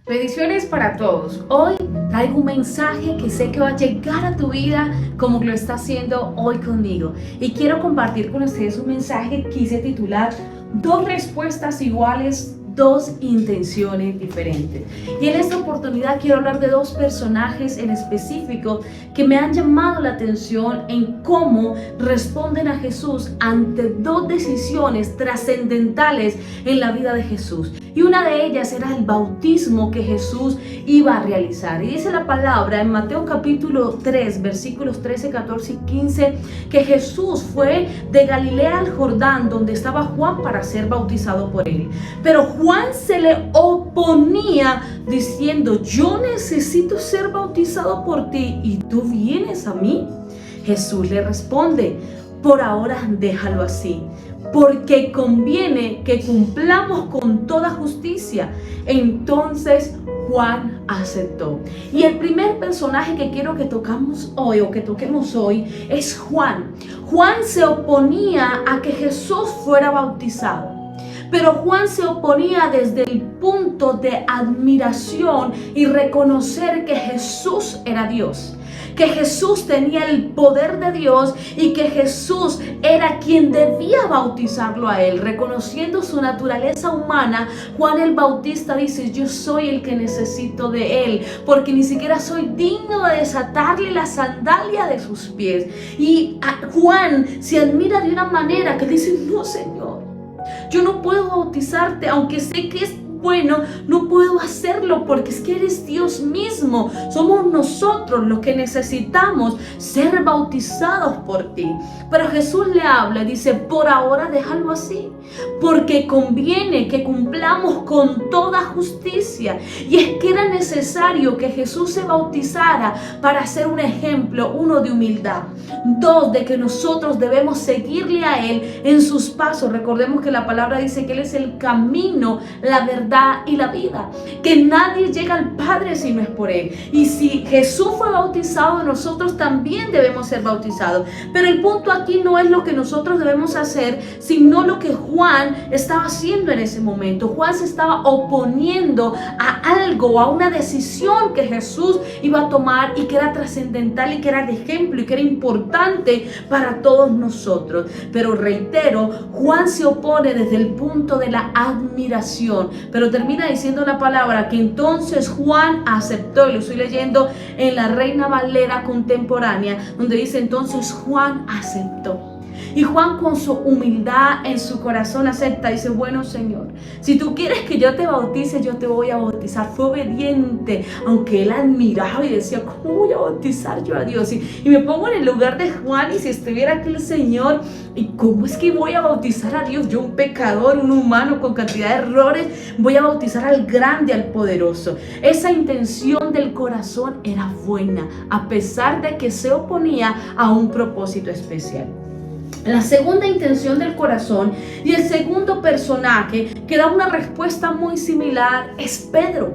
Bendiciones para todos. Hoy traigo un mensaje que sé que va a llegar a tu vida como lo está haciendo hoy conmigo. Y quiero compartir con ustedes un mensaje que quise titular Dos respuestas iguales, dos intenciones diferentes. Y en esta oportunidad quiero hablar de dos personajes en específico que me han llamado la atención en cómo responden a Jesús ante dos decisiones trascendentales en la vida de Jesús. Y una de ellas era el bautismo que Jesús iba a realizar. Y dice la palabra en Mateo capítulo 3, versículos 13, 14 y 15, que Jesús fue de Galilea al Jordán, donde estaba Juan para ser bautizado por él. Pero Juan se le oponía diciendo: yo necesito ser bautizado por ti y tú vienes a mí. Jesús le responde: por ahora déjalo así, porque conviene que cumplamos con toda justicia. Entonces Juan aceptó. Y el primer personaje que quiero que toquemos hoy es Juan. Juan se oponía a que Jesús fuera bautizado. Pero Juan se oponía desde el punto de admiración y reconocer que Jesús era Dios, que Jesús tenía el poder de Dios y que Jesús era quien debía bautizarlo a él. Reconociendo su naturaleza humana, Juan el Bautista dice: yo soy el que necesito de él, porque ni siquiera soy digno de desatarle la sandalia de sus pies. Y Juan se admira de una manera que dice: no, Señor, yo no puedo bautizarte, aunque sé que es bueno, no puedo hacerlo porque es que eres Dios mismo. Somos nosotros los que necesitamos ser bautizados por ti. Pero Jesús le habla y dice: por ahora déjalo así, porque conviene que cumplamos con toda justicia. Y es que era necesario que Jesús se bautizara para ser un ejemplo, uno, de humildad, dos, de que nosotros debemos seguirle a él en sus pasos. Recordemos que la palabra dice que él es el camino, la verdad y la vida, que nadie llega al Padre si no es por él. Y si Jesús fue bautizado, nosotros también debemos ser bautizados. Pero el punto aquí no es lo que nosotros debemos hacer, sino lo que Juan estaba haciendo en ese momento. Juan se estaba oponiendo a algo, a una decisión que Jesús iba a tomar y que era trascendental y que era de ejemplo y que era importante para todos nosotros. Pero reitero, Juan se opone desde el punto de la admiración. Pero termina diciendo la palabra que entonces Juan aceptó, y lo estoy leyendo en la Reina Valera contemporánea, donde dice: entonces Juan aceptó. Y Juan, con su humildad en su corazón, acepta. Dice: bueno, Señor, si tú quieres que yo te bautice, yo te voy a bautizar. Fue obediente, aunque él admiraba y decía: ¿cómo voy a bautizar yo a Dios? Y me pongo en el lugar de Juan, y si estuviera aquí el Señor, ¿y cómo es que voy a bautizar a Dios? Yo, un pecador, un humano con cantidad de errores, voy a bautizar al grande, al poderoso. Esa intención del corazón era buena, a pesar de que se oponía a un propósito especial. La segunda intención del corazón y el segundo personaje que da una respuesta muy similar es Pedro.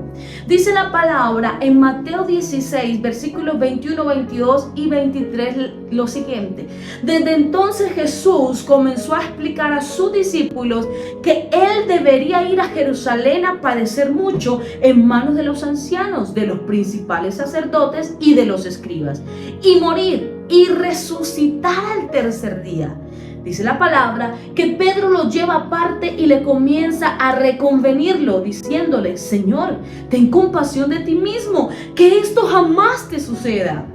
Dice la palabra en Mateo 16, versículos 21, 22 y 23 lo siguiente: desde entonces Jesús comenzó a explicar a sus discípulos que él debería ir a Jerusalén a padecer mucho en manos de los ancianos, de los principales sacerdotes y de los escribas, y morir y resucitar al tercer día. Dice la palabra que Pedro lo lleva aparte y le comienza a reconvenirlo, diciéndole: Señor, ten compasión de ti mismo, que esto jamás te suceda.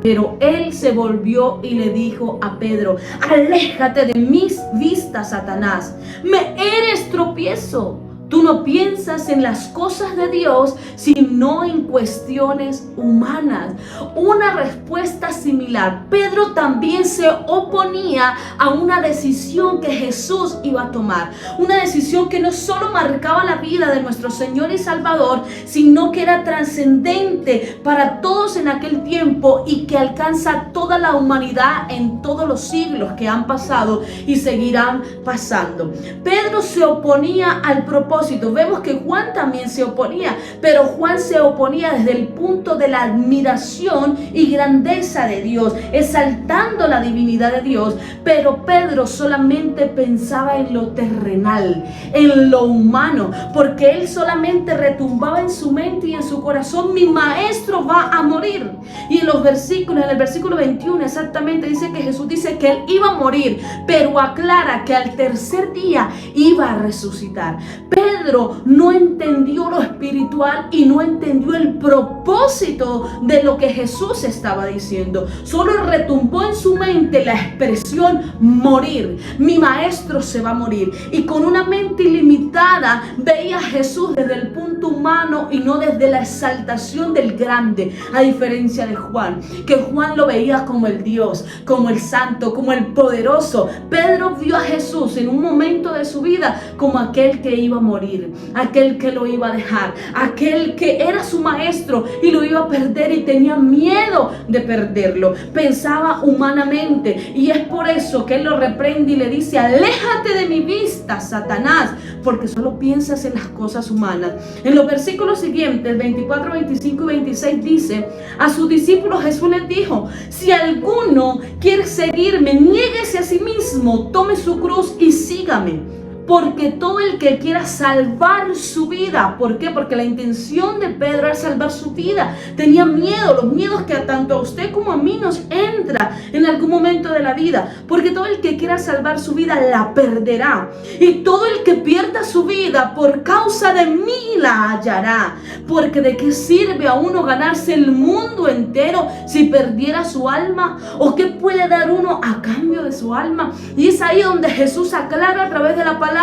Pero él se volvió y le dijo a Pedro: aléjate de mis vistas, Satanás, me eres tropiezo. Tú no piensas en las cosas de Dios, sino en cuestiones humanas. Una respuesta similar. Pedro también se oponía a una decisión que Jesús iba a tomar. Una decisión que no solo marcaba la vida de nuestro Señor y Salvador, sino que era trascendente para todos en aquel tiempo y que alcanza toda la humanidad en todos los siglos que han pasado y seguirán pasando. Pedro se oponía al propósito propósito. Vemos que Juan también se oponía, pero Juan se oponía desde el punto de la admiración y grandeza de Dios, exaltando la divinidad de Dios. Pero Pedro solamente pensaba en lo terrenal, en lo humano, porque él solamente retumbaba en su mente y en su corazón: mi maestro va a morir. Y en el versículo 21 exactamente dice que Jesús dice que él iba a morir, pero aclara que al tercer día iba a resucitar. Pedro no entendió lo espiritual y no entendió el propósito de lo que Jesús estaba diciendo. Solo retumbó en su mente la expresión morir. Mi maestro se va a morir. Y con una mente ilimitada veía a Jesús desde el punto humano y no desde la exaltación del grande, a diferencia de Juan, que Juan lo veía como el Dios, como el santo, como el poderoso. Pedro vio a Jesús en un momento de su vida como aquel que iba a morir, aquel que lo iba a dejar, aquel que era su maestro y lo iba a perder y tenía miedo de perderlo. Pensaba humanamente, y es por eso que él lo reprende y le dice: aléjate de mi vista, Satanás, porque solo piensas en las cosas humanas. En los versículos siguientes, 24, 25 y 26 dice: a sus discípulos Jesús les dijo: si alguno quiere seguirme, niéguese a sí mismo, tome su cruz y sígame. Porque todo el que quiera salvar su vida, ¿por qué? Porque la intención de Pedro era salvar su vida. Tenía miedo, los miedos que tanto a usted como a mí nos entra en algún momento de la vida. Porque todo el que quiera salvar su vida la perderá. Y todo el que pierda su vida por causa de mí la hallará. Porque ¿de qué sirve a uno ganarse el mundo entero si perdiera su alma? ¿O qué puede dar uno a cambio de su alma? Y es ahí donde Jesús aclara a través de la palabra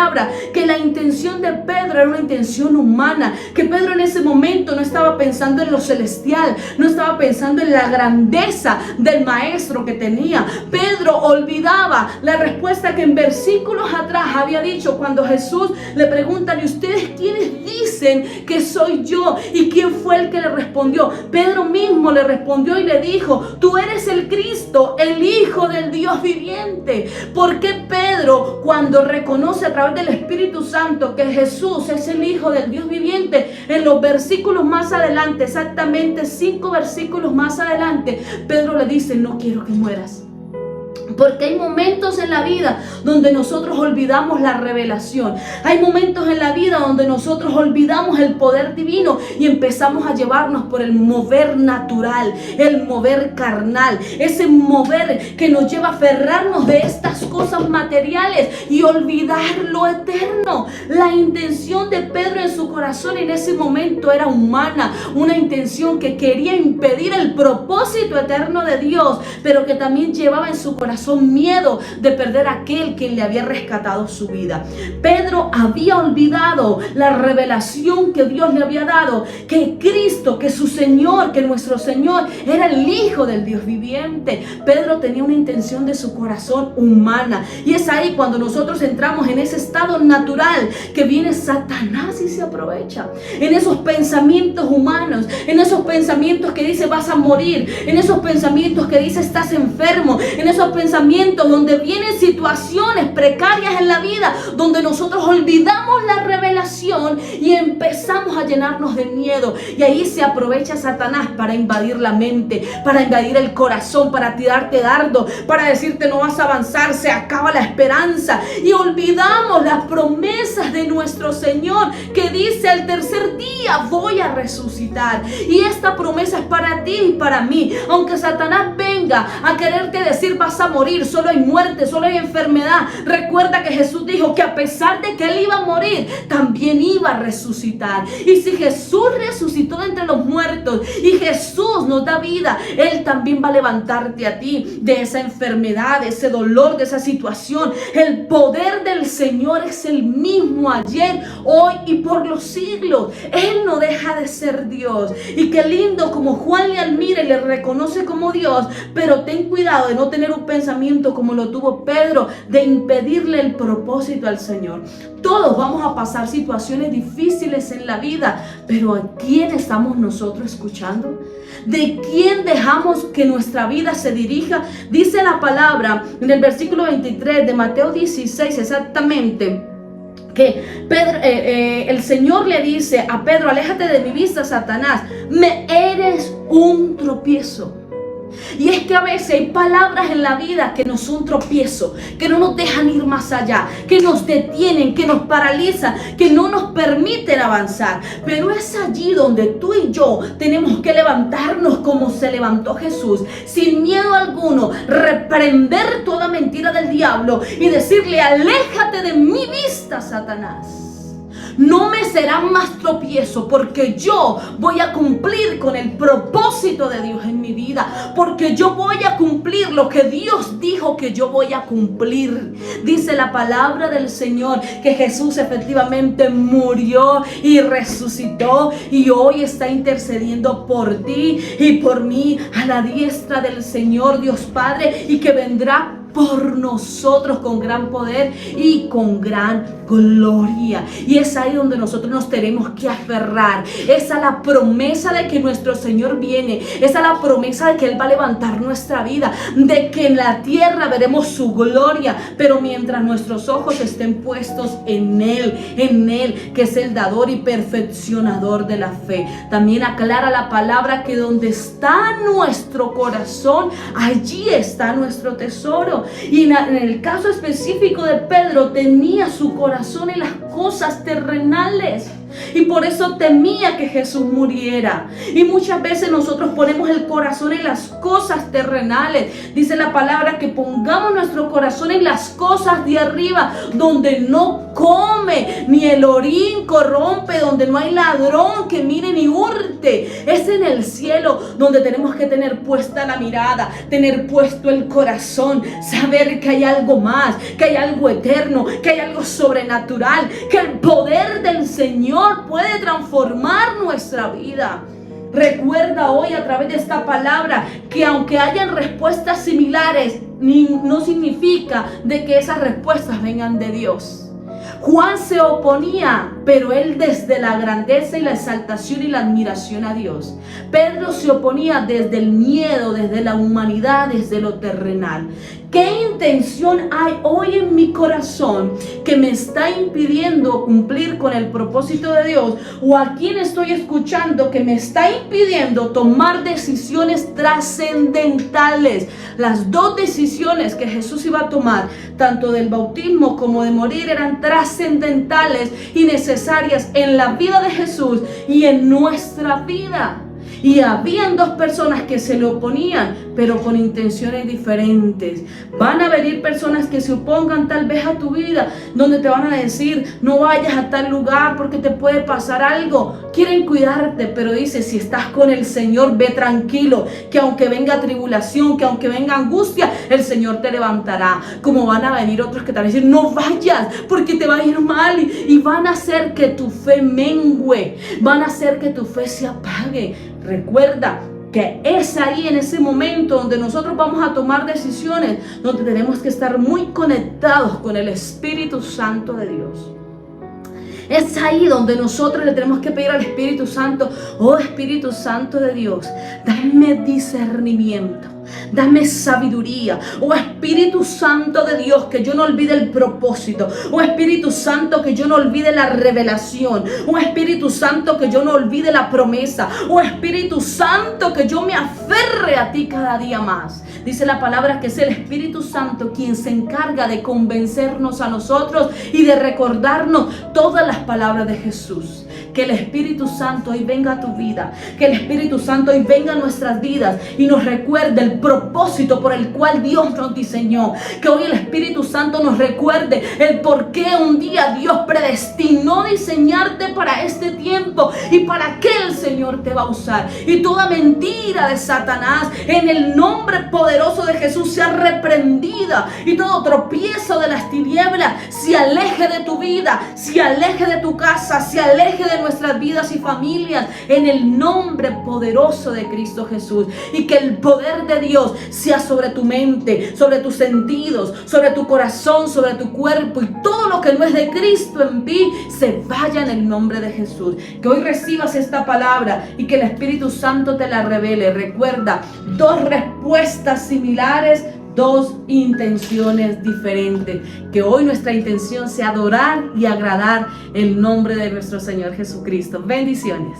que la intención de Pedro era una intención humana, que Pedro en ese momento no estaba pensando en lo celestial, no estaba pensando en la grandeza del maestro que tenía. Pedro olvidaba la respuesta que en versículos atrás había dicho cuando Jesús le pregunta: ¿y ustedes quiénes dicen que soy yo? ¿Y quién fue el que le respondió? Pedro mismo le respondió y le dijo: tú eres el Cristo, el Hijo del Dios viviente. Porque Pedro, cuando reconoce a través del Espíritu Santo que Jesús es el Hijo del Dios viviente, en los versículos más adelante, exactamente 5 versículos más adelante, Pedro le dice: no quiero que mueras. Porque hay momentos en la vida donde nosotros olvidamos la revelación. Hay momentos en la vida donde nosotros olvidamos el poder divino y empezamos a llevarnos por el mover natural, el mover carnal, ese mover que nos lleva a aferrarnos de estas cosas materiales y olvidar lo eterno. La intención de Pedro en su corazón en ese momento era humana, una intención que quería impedir el propósito eterno de Dios, pero que también llevaba en su corazón miedo de perder a aquel que le había rescatado su vida. Pedro había olvidado la revelación que Dios le había dado, que Cristo, que su Señor, que nuestro Señor era el Hijo del Dios viviente. Pedro tenía una intención de su corazón humana, y es ahí cuando nosotros entramos en ese estado natural que viene Satanás y se aprovecha en esos pensamientos humanos, en esos pensamientos que dice vas a morir, en esos pensamientos que dice estás enfermo, en esos pensamientos donde vienen situaciones precarias en la vida, donde nosotros olvidamos la revelación y empezamos a llenarnos de miedo. Y ahí se aprovecha Satanás para invadir la mente, para invadir el corazón, para tirarte dardo, para decirte no vas a avanzar, se acaba la esperanza. Y olvidamos las promesas de nuestro Señor, que dice al tercer día voy a resucitar. Y esta promesa es para ti y para mí. Aunque Satanás venga a quererte decir vas a morir, solo hay muerte, solo hay enfermedad, recuerda que Jesús dijo que a pesar de que él iba a morir, también iba a resucitar. Y si Jesús resucitó de entre los muertos y Jesús nos da vida, él también va a levantarte a ti de esa enfermedad, de ese dolor, de esa situación. El poder del Señor es el mismo ayer, hoy y por los siglos. Él no deja de ser Dios. Y qué lindo como Juan le admira y le reconoce como Dios, pero ten cuidado de no tener un pensamiento como lo tuvo Pedro, de impedirle el propósito al Señor. Todos vamos a pasar situaciones difíciles en la vida, pero ¿a quién estamos nosotros escuchando? ¿De quién dejamos que nuestra vida se dirija? Dice la palabra en el versículo 23 de Mateo 16 exactamente: que Pedro, el Señor le dice a Pedro: aléjate de mi vista, Satanás, me eres un tropiezo. Y es que a veces hay palabras en la vida que nos son tropiezo, que no nos dejan ir más allá, que nos detienen, que nos paralizan, que no nos permiten avanzar. Pero es allí donde tú y yo tenemos que levantarnos como se levantó Jesús, sin miedo alguno, reprender toda mentira del diablo y decirle: aléjate de mi vista, Satanás. No me será más tropiezo, porque yo voy a cumplir con el propósito de Dios en mi vida, porque yo voy a cumplir lo que Dios dijo que yo voy a cumplir. Dice la palabra del Señor que Jesús efectivamente murió y resucitó, y hoy está intercediendo por ti y por mí a la diestra del Señor Dios Padre, y que vendrá por nosotros con gran poder y con gran gloria. Y es ahí donde nosotros nos tenemos que aferrar. Esa es la promesa de que nuestro Señor viene. Esa es la promesa de que Él va a levantar nuestra vida, de que en la tierra veremos su gloria, pero mientras nuestros ojos estén puestos en Él, que es el dador y perfeccionador de la fe. También aclara la palabra que donde está nuestro corazón, allí está nuestro tesoro. Y en el caso específico de Pedro, tenía su corazón en las cosas terrenales, y por eso temía que Jesús muriera. Y muchas veces nosotros ponemos el corazón en las cosas terrenales. Dice la palabra que pongamos nuestro corazón en las cosas de arriba, donde no come, ni el orín corrompe, donde no hay ladrón que mire ni hurte. Es en el cielo donde tenemos que tener puesta la mirada, tener puesto el corazón, saber que hay algo más, que hay algo eterno, que hay algo sobrenatural, que el poder del Señor puede transformar nuestra vida. Recuerda hoy a través de esta palabra que aunque hayan respuestas similares, no significa de que esas respuestas vengan de Dios. Juan se oponía, pero él desde la grandeza y la exaltación y la admiración a Dios. Pedro se oponía desde el miedo, desde la humanidad, desde lo terrenal. ¿Qué intención hay hoy en mi corazón que me está impidiendo cumplir con el propósito de Dios? ¿O a quién estoy escuchando que me está impidiendo tomar decisiones trascendentales? Las dos decisiones que Jesús iba a tomar, tanto del bautismo como de morir, eran trascendentales y necesarias en la vida de Jesús y en nuestra vida. Y habían dos personas que se le oponían, pero con intenciones diferentes. Van a venir personas que se opongan tal vez a tu vida, donde te van a decir: no vayas a tal lugar porque te puede pasar algo. Quieren cuidarte, pero dice: si estás con el Señor, ve tranquilo, que aunque venga tribulación, que aunque venga angustia, el Señor te levantará. Como van a venir otros que te van a decir: no vayas porque te va a ir mal, y van a hacer que tu fe mengüe, van a hacer que tu fe se apague. Recuerda que es ahí, en ese momento, donde nosotros vamos a tomar decisiones, donde tenemos que estar muy conectados con el Espíritu Santo de Dios. Es ahí donde nosotros le tenemos que pedir al Espíritu Santo: oh Espíritu Santo de Dios, dame discernimiento, dame sabiduría. Oh Espíritu Santo de Dios, que yo no olvide el propósito. Oh Espíritu Santo, que yo no olvide la revelación. Oh Espíritu Santo, que yo no olvide la promesa. Oh Espíritu Santo, que yo me aferre a ti cada día más. Dice la palabra que es el Espíritu Santo quien se encarga de convencernos a nosotros y de recordarnos todas las palabras de Jesús. Que el Espíritu Santo hoy venga a tu vida, que el Espíritu Santo hoy venga a nuestras vidas y nos recuerde el propósito por el cual Dios nos diseñó. Que hoy el Espíritu Santo nos recuerde el por qué un día Dios predestinó diseñarte para este tiempo y para qué el Señor te va a usar. Y toda mentira de Satanás, en el nombre poderoso de Jesús, sea reprendida, y todo tropiezo de las tinieblas se aleje de tu vida, se aleje de tu casa, se aleje de nuestras vidas y familias, en el nombre poderoso de Cristo Jesús. Y que el poder de Dios sea sobre tu mente, sobre tus sentidos, sobre tu corazón, sobre tu cuerpo, y todo lo que no es de Cristo en ti se vaya en el nombre de Jesús. Que hoy recibas esta palabra y que el Espíritu Santo te la revele. Recuerda, dos respuestas similares, dos intenciones diferentes. Que hoy nuestra intención sea adorar y agradar el nombre de nuestro Señor Jesucristo. Bendiciones.